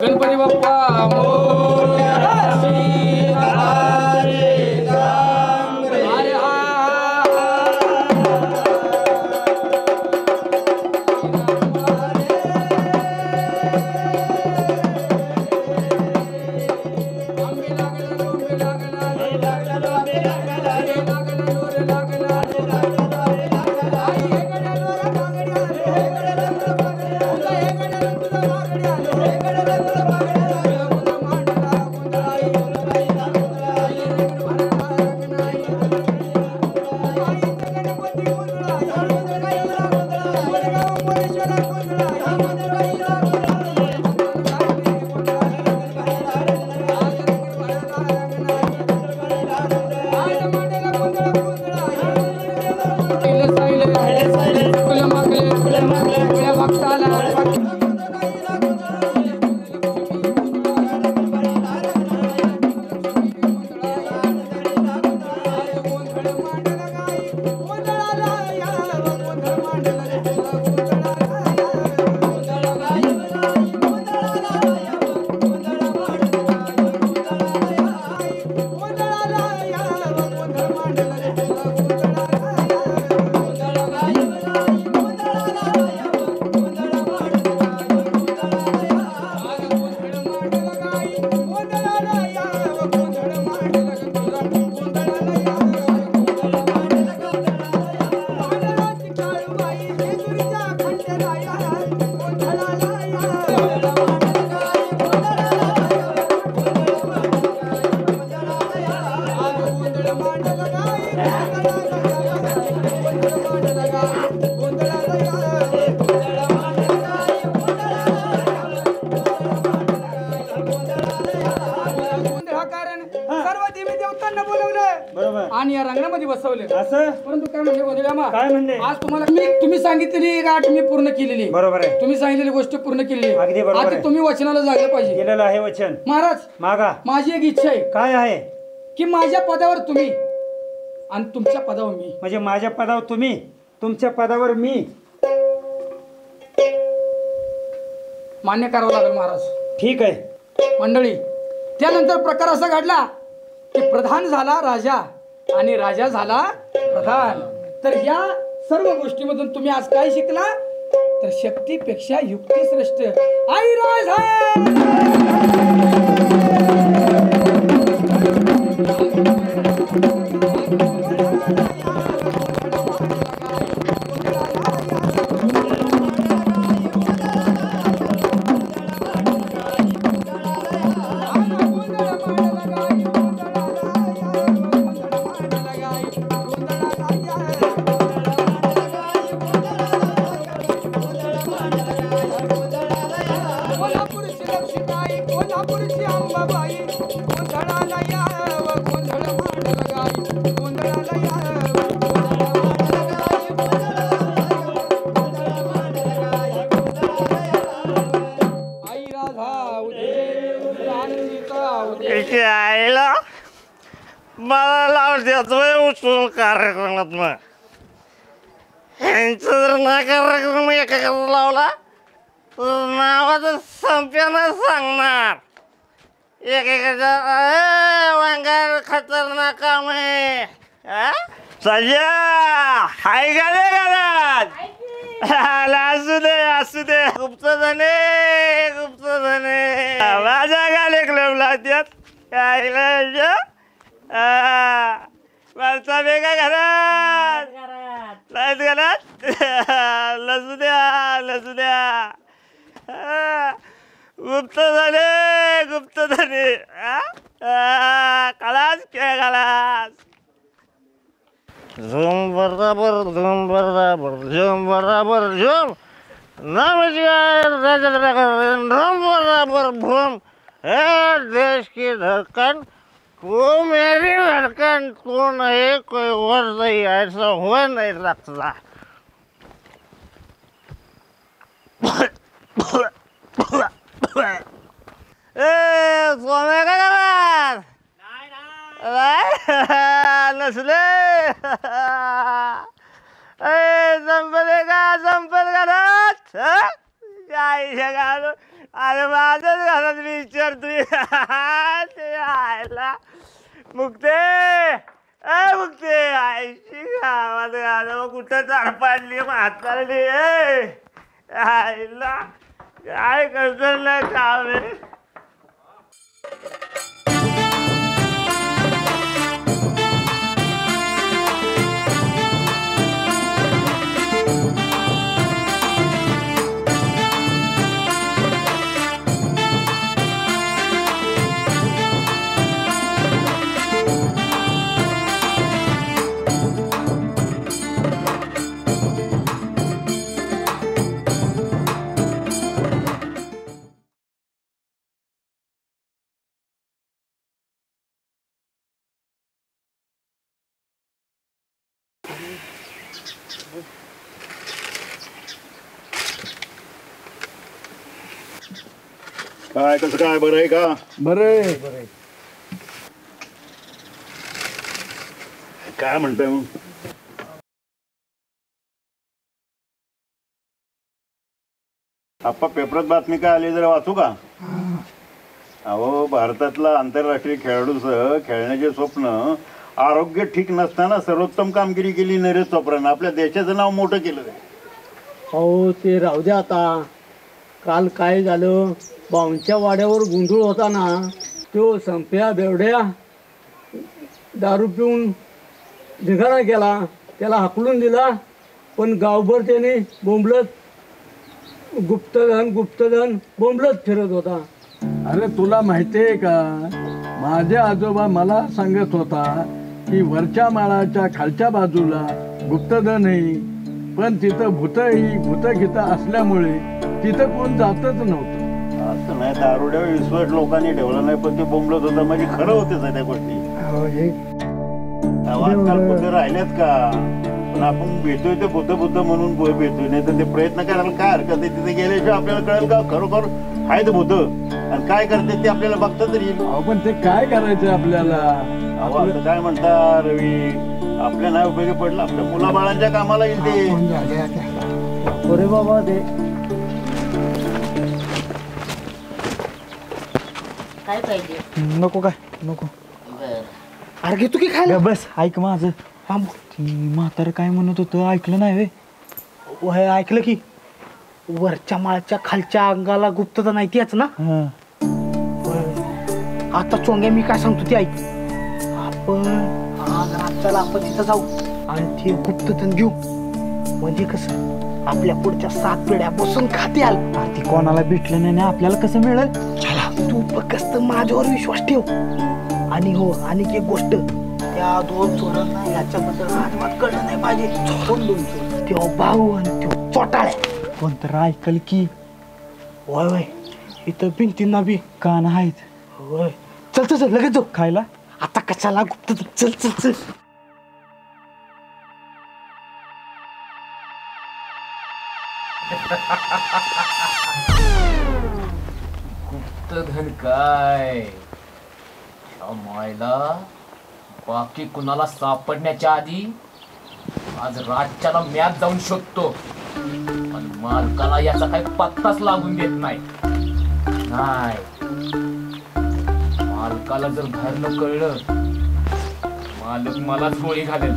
गणपती बाप्पा मोरया श्री हरे सांग हरे आणि या रंगणामध्ये बसवले असं. परंतु काय म्हणले गोदड्यामा, काय म्हणले आज तुम्हाला तुम्ही सांगितलेली गाठ मी पूर्ण केलेली. बरोबर आहे, तुम्ही सांगितलेली गोष्ट पूर्ण केलेली. अगदी बरोबर आहे. तुम्ही वचनाला जागलं पाहिजे. केलेलं आहे वचन. महाराज मागा, माझी एक इच्छा आहे. काय आहे? की माझ्या पदावर तुम्ही आणि तुमच्या पदावर मी. म्हणजे माझ्या पदावर तुम्ही, तुमच्या पदावर मी. मान्य करावं लागेल महाराज. ठीक आहे मंडळी. त्यानंतर प्रकार असा घडला की प्रधान झाला राजा आणि राजा झाला प्रधान. तर या सर्व गोष्टीमधून तुम्ही आज काय शिकला? तर शक्तीपेक्षा युक्ती श्रेष्ठ. आई राजा आईला मला लावत्यातोय उचलून कार्यक्रमात. मग ह्यांचं जर ना कार्यक्रम एकाकडे लावला तर नावाचं संप्यानं सांगणार. एकेकाच्या वांगार खतरनाक काम आहे. सजा हाय गाले घरात. असू दे असू दे. गुप्तधने गुप्तधने माझ्या गाले क्लब लावत्यात. माणसा बेगा घरात लाईत घरात. लसू द्या लसू द्या. गुप्तधने खलास खेळ खलास. झुम बराबर झुम बराबर झुम बराबर झुम नमस्कार झुम बराबर भूम. है देश की धड़कन तू मेरी धड़कन तू नहीं कोई और नहीं ऐसा हो नहीं सकता. सोने का घरात नसले संपले का संपल घरात. आईच्या घालू अरे माझ्याच घरात मी विचारतोय ते आयला मुक्ते ए मुक्ते आईची गावात घालू कुठं चार पाडली म्हातारली आईला काय करतो ना काम आहे. काय कसं काय बरं आहे का? बरं आहे. काय म्हणताय मग? आप्पा पेपरात बातमी काय आली जरा वाचू का? अहो भारतातला आंतरराष्ट्रीय खेळाडूसह खेळण्याचे स्वप्न आरोग्य ठीक नसताना सर्वोत्तम कामगिरी केली नीरज चोप्रानं आपल्या देशाचं नाव मोठं केलं. हो ते राहू द्या आता. काल काय झालं भाऊंच्या वाड्यावर गोंधळ होता ना तो संप्या बेवड्या दारू पिऊन धिंगाणा केला त्याला हाकलून दिला पण गावभर त्याने बोंबलत गुप्तधन बोंबलत फिरत होता. अरे तुला माहितीये का माझे आजोबा मला सांगत होता की वरच्या माळाच्या खालच्या बाजूला गुप्तधन आहे पण तिथं भूतगीत असल्यामुळे तिथं कोण जातच नव्हतं. असं नाही दारुड्यावर विश्वास लोकांनी ठेवला नाही पण ते बोंबलत होतं म्हणजे खरं होते त्या गोष्टी. आजकाल कुठे राहिल्यात का पण आपण भेटतोय ते बुद्ध म्हणून भेटतोय नाही तर ते प्रयत्न करायला काय हरकत आहे. तिथे गेल्याशिवाय आपल्याला कळेल का खरोखर आहेत भूत आणि काय करते ते आपल्याला बघता तरी येईल. पण ते काय करायचं आपल्याला? असं काय म्हणता रवी आपल्या नाही उपयोगी पडलं आपल्या मुलाबाळांच्या कामाला येईल ते. अरे बाबा ते काय पाहिजे? नको काय नको. अरे घेतो की खायला. बस ऐक माझं. म्हातारं काय म्हणत होतं ऐकलं नाही वय ऐकलं की वरच्या माळच्या खालच्या अंगाला गुप्तता नाही त्याच ना. आता चोंग्या मी काय सांगतो ते ऐक. आपण आज रात्याला आपण तिथं जाऊ आणि ते गुप्तधन घेऊ म्हणजे कसं आपल्या पुढच्या 7 पिढ्या बसून खात्याल. ती कोणाला भेटलं नाही आपल्याला कसं मिळेल? चला तू फक्त माझ्यावर विश्वास ठेव. आणि हो आणि एक गोष्ट त्या 2 चोरांना याच्याबद्दल अजिबात कळलं नाही पाहिजे. 2 चोर त्यो भाऊ आणि त्यो चोटाळ्या कोण तर ऐकल की. वय वय इथं भिंतींना बी कान आहेत. होय चल चल चल लगेच जाऊ खायला. आता कशाला गुप्त चल चल चल. गुप्तधन काय मायला बाकी कुणाला सापडण्याच्या आधी आज रातच्याला मॅच जाऊन शोधतो पण मालकाला याचा काही पत्ताच लागून देत नाही. मालकाला जर बाहेरनं कळलं मालक मलाच गोळी घालेल.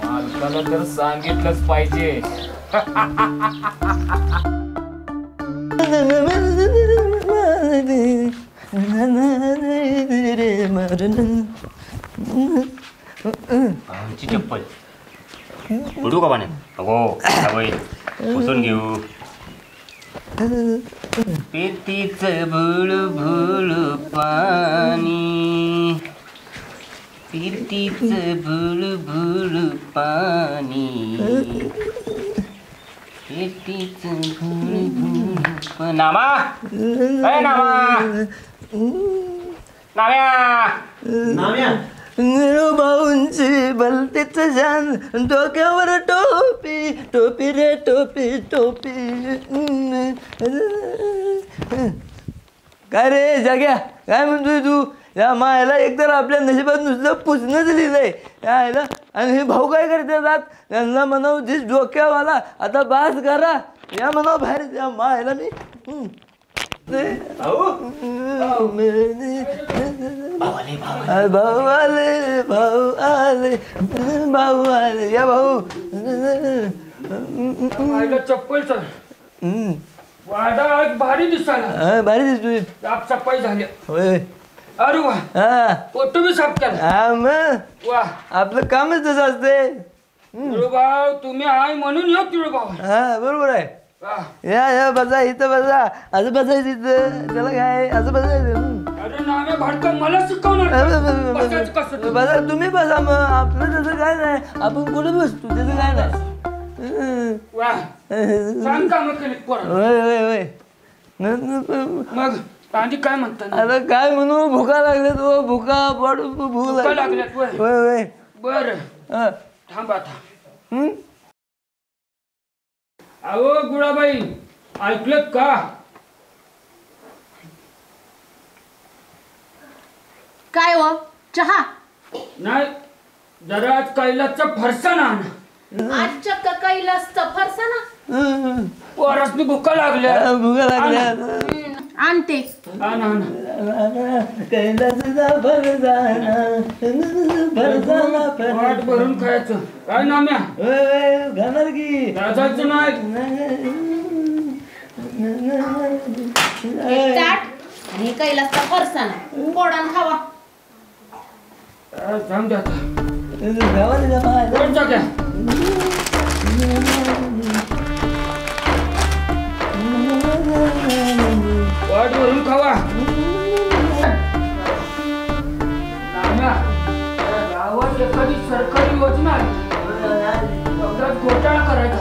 मालकाला तर सांगितलंच पाहिजे. आमची चप्पल उडू का पाण्यात? हो पुसून घेऊ. पेटीच भुळू भुळू पाणी पेटीच भुळू भुळू पाणी पेटीच भुळू भुळू नामा नाम्या भाऊंची भलतीच जान डोक्यावर टोपी टोपी रे टोपी टोपी. काय रे जाग्या काय म्हणतोय तू? या मायला एकतर आपल्या नशिबात नुसतं पुसणंच लिहिलंय. यायला आणि हे भाऊ काय करतात त्यांना म्हणाव दिस डोक्यावाला आता बास करा या म्हणाव बाहेर त्या मायला मी भाऊ आले भाऊ आले भाऊ आले या भाऊ चप्पल भारी दिसायला भारी दिसतोय साफसफाई झाली होय अरे वा हा फोटो बी साफ केला हा मग वा आपलं कामच तसं असते तिळूभाऊ तुम्ही आहे म्हणून येऊ तिळूभाऊ हा बरोबर आहे या बसा इथं बसा असं बसायचं इथं त्याला काय असं बसायचं अरे नामे भाडकं मला शिकवणार बसा तुम्ही बसा मग आपलं तसं काय नाही आपण कुठे बसतो त्याचं काय नाही होय होय होय मग आधी काय म्हणतात आता काय म्हणू भुका लागल्यात हो भुका पडू भूक लागल्यात होय होय बर थांबा आता अहो गुळाबाई ऐकलं का काय हो चहा नाही जरा आज कैलासचा फरसाण आणा आजच्या कैलासचा फरसाणा पोरासनी भुका लागल्या भुका लागल्या आणते आणा कैलासचा वाट भरून खायचं काय नाम्या घालणार की राजाचं एक ताट आणि कैलासचा फरसाणा पोडान खावा थांब द्या वाट भरून खावा गावात एखादी सरकारी योजना आहे घोटाळा करायचा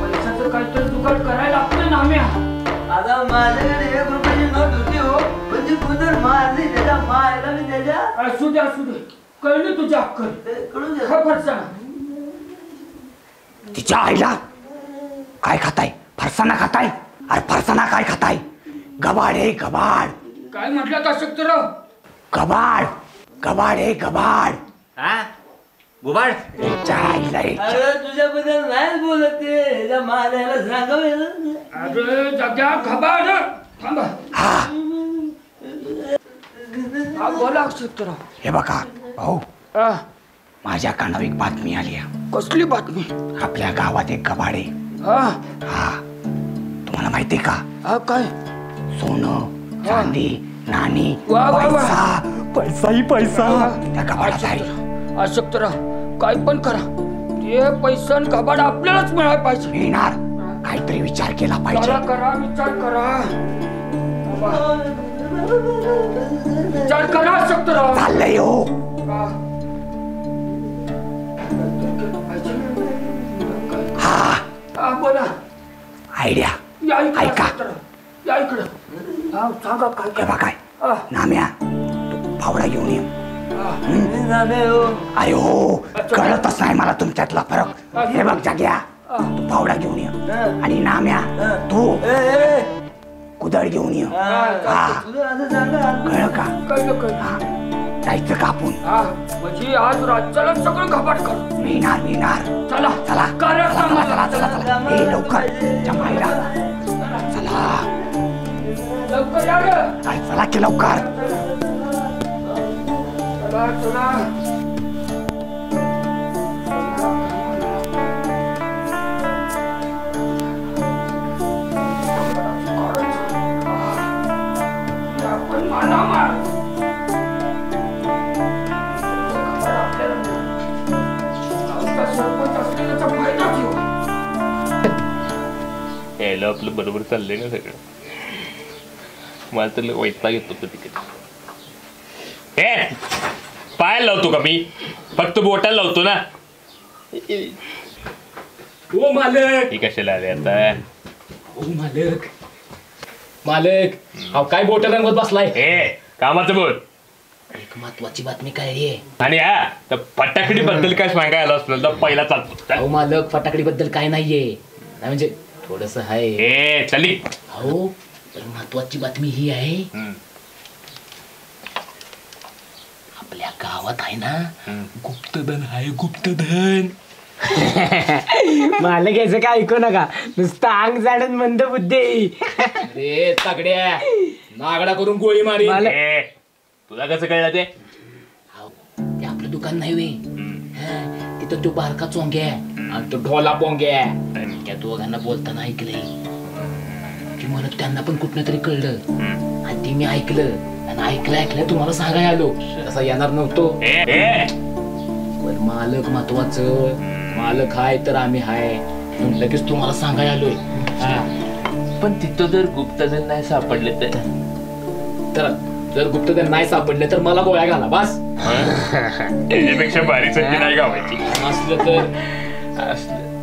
पैशाचं काहीतरी जुगाड करायला लागतं नाम्या आता माझ्याकडे 1 रुपयाची नोट होती हो पण ती कुदर मारली त्याच्या मायला मी त्याच्या असू दे कळली तुझ्या अक्कल फरसाणा तिच्या आईला काय खाताय फरसाणा खाताय अरे फरसाणा काय खाताय गबाड हे गबाड काय म्हटलं का शक्तराव गबाड गबाड हे गबाड हा गुबाड अरे तुझ्याबद्दल नाही बोलत ते मारायला सांगावं अरे जग्या खबाड थांबा हा बोला शक्तराव हे बघा भाऊ माझ्या कानावर एक बातमी आली कसली बातमी आपल्या गावात एक गबाड आहे हा तुम्हाला माहिती का काय सोनं चांदी नाणी पैसा पैसाही पैसा त्या गबाडात आहे अशक्तराव काय पण करा ते पैसा गबाड आपल्यालाच मिळायला पाहिजे मिळणार काहीतरी विचार केला पाहिजे करा विचार करा अशक्तराव चाललंय हो हा बोला आयडिया ऐका सांगा काय काय नाम्या फावडा घेऊन ये अरे हो कळतच नाही मला तुमच्यातला फरक हे बघ जाग्या तू फावडा घेऊन ये आणि नाम्या तू कुदळ घेऊन ये कळ का जायचं का आपण म्हणजे आज राज्याला सगळं घाबाट कर मिळणार चला चला चला चला हे लवकर जमायला चला लवकर या चला की लवकर चला यायला आपलं बरोबर चाललंय ना सगळं मला तर वैताग येतो तिकडे पायाला लावतो का मी फक्त बोटाला लावतो ना ओ मालक ही कशाला आले आता ओ मालक मालक अहो काय बोट रंगवत बसलाय कामाचं बोल एक महत्वाची बातमी काय आहे आणि हा तर फटाकडी बद्दल काय सांगायला असलं तर पहिला चालतो अहो मालक फटाकडी बद्दल काय नाहीये म्हणजे थोडस आहे चली अहो पण महत्वाची बातमी ही आहे आपल्या गावात आहे ना गुप्तधन आहे गुप्तधन. मालक याचं काय ऐकू नका, नुसतं अंग जाणत मंद बुद्धी. अरे तगड्या नागडा करून गोळी मारी. तुला कसं कळलं ते? ते आपलं दुकान नाही वे, तिथं तो बारका चोंग्या आणि तो ढोला पोंग्या त्या दोघांना बोलताना ऐकलंय की मला त्यांना पण कुठनं तरी कळलं आणि ते मी ऐकलं आणि ऐकलं तुम्हाला सांगायला आलो. तसा येणार नव्हतो पण मालक महत्वाचं, मालक हाय तर आम्ही हाय म्हणून लगेच तुम्हाला सांगायला आलोय. पण तिथं जर गुप्तधन नाही सापडले तर जर गुप्तधन नाही सापडले तर मला गोळ्या घाला बस. त्याच्यापेक्षा बारीक संधी नाही गावायची. असलं तर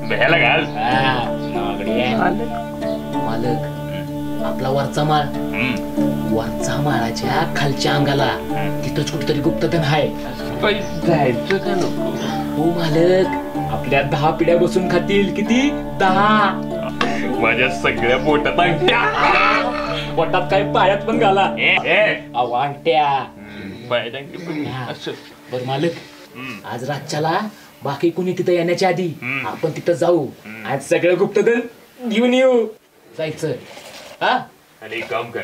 भ्यायला घाल. मालक आपला वरचा माळ, वरचा माळाच्या खालच्या अंगाला तिथंच कुठतरी गुप्तधन आहे. जायचं का नको? हो मालक, आपल्या 10 पिढ्या बसून खातील. किती? 10. माझ्या सगळ्या पोटात अंगठ्या. पोटात काय पायात पण घाला. अंगठ्या पायात अंगठी पण. बर मालक, आज रातच्याला बाकी कुणी तिथं येण्याच्या आधी आपण तिथं जाऊ. आज सगळं गुप्तधन घेऊन येऊ. जायचं हा. आणि एक काम कर,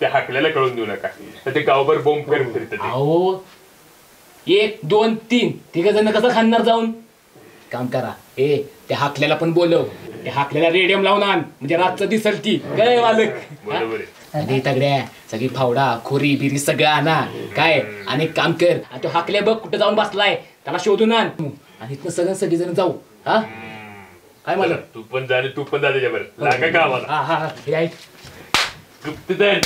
त्या हाकल्याला कळून देऊ नका, तर ते गावभर बोंब करून फिरत. अहो 1 2 3 तिघ जण कसं खाणार जाऊन? काम करा, त्या हाकल्याला पण बोलव, त्या हाकल्याला रेडियम लावून आण म्हणजे रातचं दिसल ती. काय मालक? बरोबर आहे. तगड्या सगळी फावडा खोरी बिरी सगळं आणा काय. आणि काम कर, आणि तो हाकल्या बघ कुठं जाऊन बसलाय, त्याला शोधून आण आणि इथनं सगळी जण जाऊ. हा काय मला? तू पण जा त्याच्यावर लागा का आम्हाला. हा हा. गुप्तधन